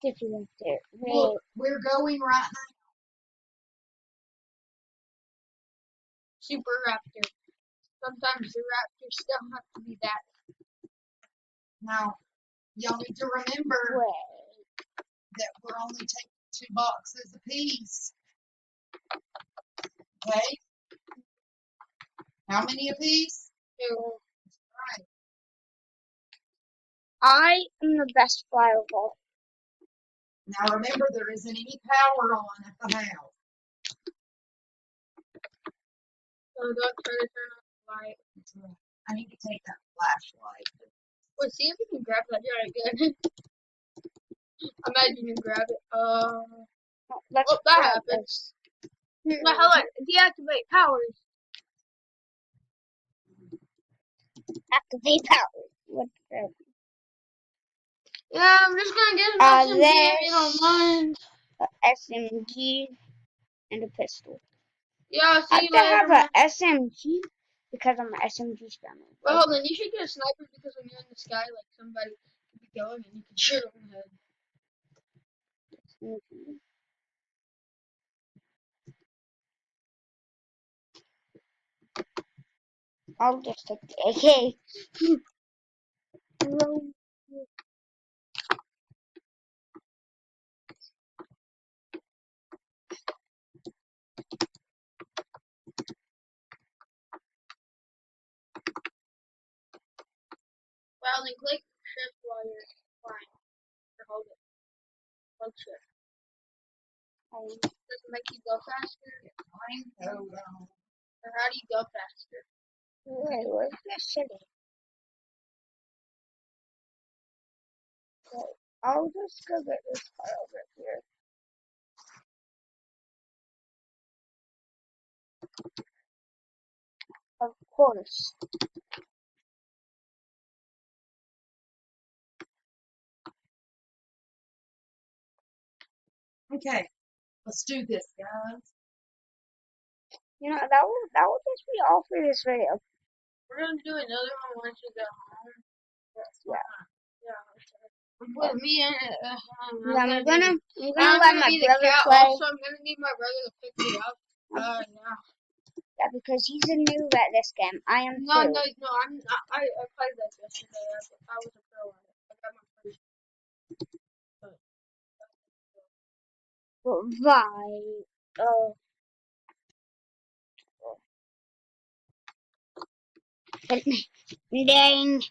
Different. Look, we're going right now. Super Raptor. Sometimes the Raptors don't have to be that. Now, y'all need to remember that we're only taking 2 boxes apiece. Okay? How many apiece? 2. Right. I am the best flyer of all. Now remember, there isn't any power on at the house. So don't try to turn on the light. I need to take that flashlight. Wait, see if you can grab that. Yeah, good. Imagine you grab it. Let's Oh, that grab happened. this. Wait, hold on. Deactivate powers. Activate power. What the? Yeah, I'm just gonna get an SMG if you don't mind. SMG and a pistol. Yeah, I see have you to later, have man. a SMG because I'm an SMG spammer. Well, hold on. You should get a sniper because when you're in the sky, like somebody could be going and you can shoot them in the head. I'll just take the AK. Well, then click shift while you're flying. Or hold it. Hold shift. Does it make you go faster? Or how do you go faster? Wait, where's the city? Okay, I'll just go get this car over here. Of course. Okay, let's do this, guys. You know, that will just be all for this video. We're gonna do another one once you get home. Yeah. With me and I'm gonna I'm let gonna my be the brother cat. play. Also, I'm gonna need my brother to pick me up. Yeah. Yeah, because he's a noob at this game. I am No, too. no, no. I'm not. I played that yesterday. I was a pro at it. I got my first. Right. Oh. Dang.